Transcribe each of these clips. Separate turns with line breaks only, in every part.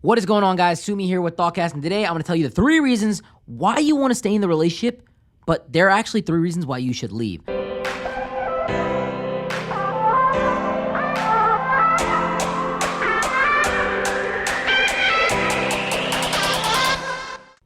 What is going on, guys? Sumi here with Thoughtcast, and today I'm going to tell you the 3 reasons why you want to stay in the relationship, but there are actually 3 reasons why you should leave.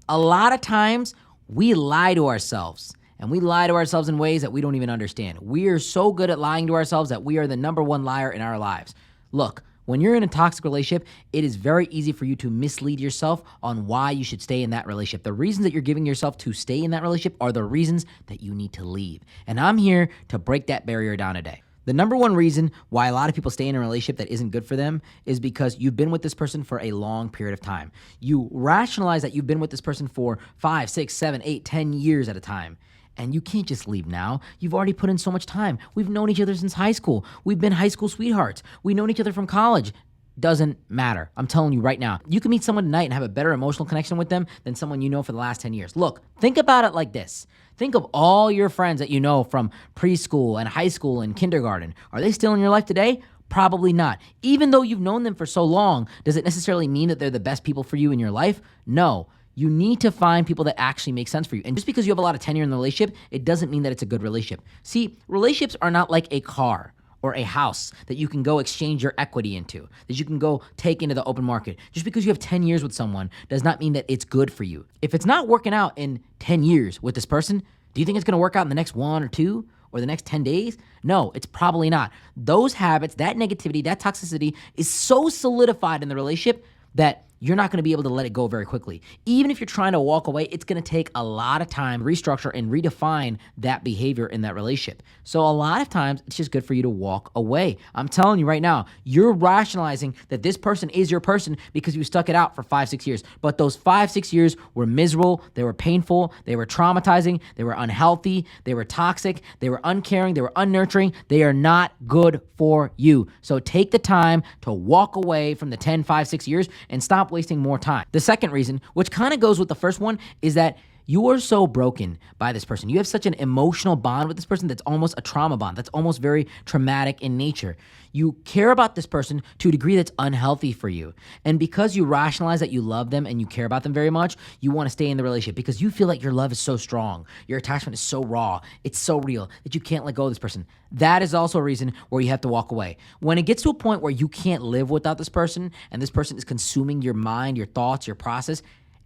A lot of times, we lie to ourselves, and we lie to ourselves in ways that we don't even understand. We are so good at lying to ourselves that we are the number one liar in our lives. Look, when you're in a toxic relationship, it is very easy for you to mislead yourself on why you should stay in that relationship. The reasons that you're giving yourself to stay in that relationship are the reasons that you need to leave. And I'm here to break that barrier down today. The number one reason why a lot of people stay in a relationship that isn't good for them is because you've been with this person for a long period of time. You rationalize that you've been with this person for 5, 6, 7, 8, 10 years at a time. And you can't just leave now. You've already put in so much time. We've known each other since high school. We've been high school sweethearts. We've known each other from college. Doesn't matter. I'm telling you right now. You can meet someone tonight and have a better emotional connection with them than someone you know for the last 10 years. Look, think about it like this. Think of all your friends that you know from preschool and high school and kindergarten. Are they still in your life today? Probably not. Even though you've known them for so long, does it necessarily mean that they're the best people for you in your life? No. You need to find people that actually make sense for you. And just because you have a lot of tenure in the relationship, it doesn't mean that it's a good relationship. See, relationships are not like a car or a house that you can go exchange your equity into, that you can go take into the open market. Just because you have 10 years with someone does not mean that it's good for you. If it's not working out in 10 years with this person, do you think it's gonna work out in the next 1 or 2 or the next 10 days? No, it's probably not. Those habits, that negativity, that toxicity is so solidified in the relationship that you're not going to be able to let it go very quickly. Even if you're trying to walk away, it's going to take a lot of time to restructure and redefine that behavior in that relationship. So a lot of times, it's just good for you to walk away. I'm telling you right now, you're rationalizing that this person is your person because you stuck it out for 5, 6 years. But those 5, 6 years were miserable, they were painful, they were traumatizing, they were unhealthy, they were toxic, they were uncaring, they were unnurturing. They are not good for you. So take the time to walk away from the 10, 5, 6 years and stop wasting more time. The second reason, which kind of goes with the first one, is that you are so broken by this person. You have such an emotional bond with this person that's almost a trauma bond. That's almost very traumatic in nature. You care about this person to a degree that's unhealthy for you. And because you rationalize that you love them and you care about them very much, you want to stay in the relationship because you feel like your love is so strong. Your attachment is so raw. It's so real that you can't let go of this person. That is also a reason where you have to walk away. When it gets to a point where you can't live without this person and this person is consuming your mind, your thoughts, your process,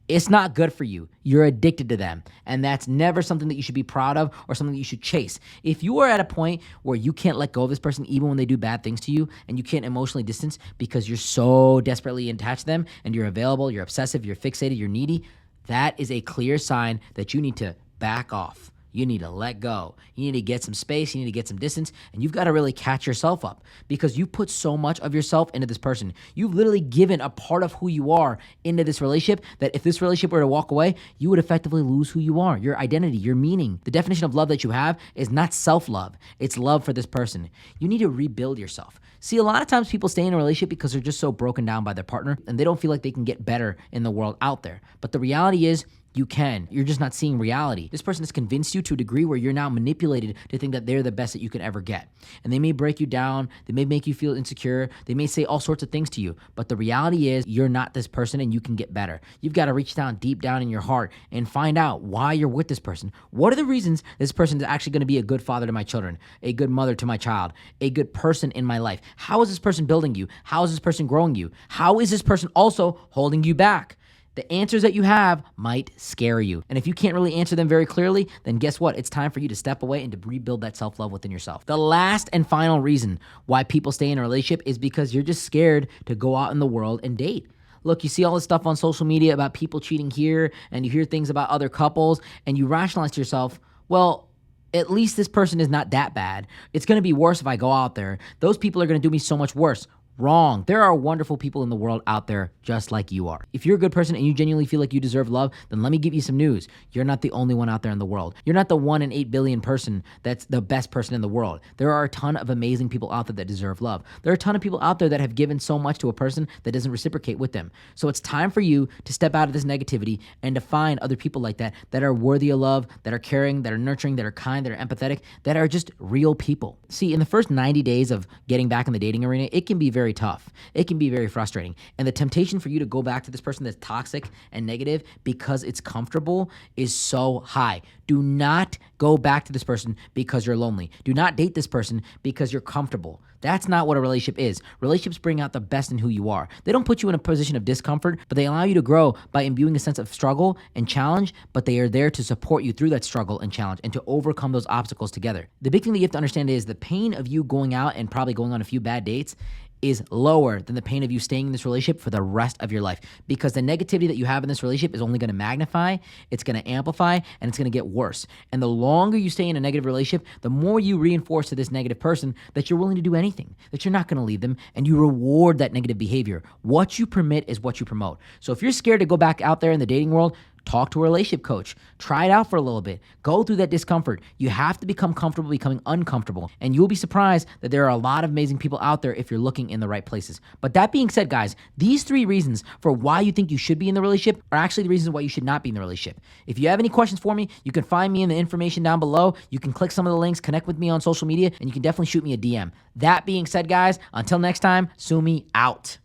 it's not good for you. You're addicted to them. And that's never something that you should be proud of or something that you should chase. If you are at a point where you can't let go of this person even when they do bad things to you and you can't emotionally distance because you're so desperately attached to them and you're available, you're obsessive, you're fixated, you're needy, that is a clear sign that you need to back off. You need to let go. You need to get some space. You need to get some distance. And you've got to really catch yourself up because you put so much of yourself into this person. You've literally given a part of who you are into this relationship that if this relationship were to walk away, you would effectively lose who you are, your identity, your meaning. The definition of love that you have is not self-love. It's love for this person. You need to rebuild yourself. See, a lot of times people stay in a relationship because they're just so broken down by their partner and they don't feel like they can get better in the world out there. But the reality is, you can. You're just not seeing reality. This person has convinced you to a degree where you're now manipulated to think that they're the best that you can ever get. And they may break you down. They may make you feel insecure. They may say all sorts of things to you. But the reality is you're not this person and you can get better. You've got to reach down deep down in your heart and find out why you're with this person. What are the reasons this person is actually going to be a good father to my children, a good mother to my child, a good person in my life? How is this person building you? How is this person growing you? How is this person also holding you back? The answers that you have might scare you. And if you can't really answer them very clearly, then guess what? It's time for you to step away and to rebuild that self-love within yourself. The last and final reason why people stay in a relationship is because you're just scared to go out in the world and date. Look, you see all this stuff on social media about people cheating here, and you hear things about other couples, and you rationalize to yourself, well, at least this person is not that bad. It's going to be worse if I go out there. Those people are going to do me so much worse. Wrong. There are wonderful people in the world out there just like you are. If you're a good person and you genuinely feel like you deserve love, then let me give you some news. You're not the only one out there in the world. You're not the 1 in 8 billion person that's the best person in the world. There are a ton of amazing people out there that deserve love. There are a ton of people out there that have given so much to a person that doesn't reciprocate with them. So it's time for you to step out of this negativity and to find other people like that that are worthy of love, that are caring, that are nurturing, that are kind, that are empathetic, that are just real people. See, in the first 90 days of getting back in the dating arena, it can be very very tough. It can be very frustrating. And the temptation for you to go back to this person that's toxic and negative because it's comfortable is so high. Do not go back to this person because you're lonely. Do not date this person because you're comfortable. That's not what a relationship is. Relationships bring out the best in who you are. They don't put you in a position of discomfort, but they allow you to grow by imbuing a sense of struggle and challenge, but they are there to support you through that struggle and challenge and to overcome those obstacles together. The big thing that you have to understand is the pain of you going out and probably going on a few bad dates is lower than the pain of you staying in this relationship for the rest of your life, because the negativity that you have in this relationship is only going to magnify, it's going to amplify, and it's going to get worse. And the longer you stay in a negative relationship, the more you reinforce to this negative person that you're willing to do anything, that you're not going to leave them, and you reward that negative behavior. What you permit is what you promote. So if you're scared to go back out there in the dating world, talk to a relationship coach. Try it out for a little bit. Go through that discomfort. You have to become comfortable becoming uncomfortable. And you'll be surprised that there are a lot of amazing people out there if you're looking in the right places. But that being said, guys, these 3 reasons for why you think you should be in the relationship are actually the reasons why you should not be in the relationship. If you have any questions for me, you can find me in the information down below. You can click some of the links, connect with me on social media, and you can definitely shoot me a DM. That being said, guys, until next time, Sumi out.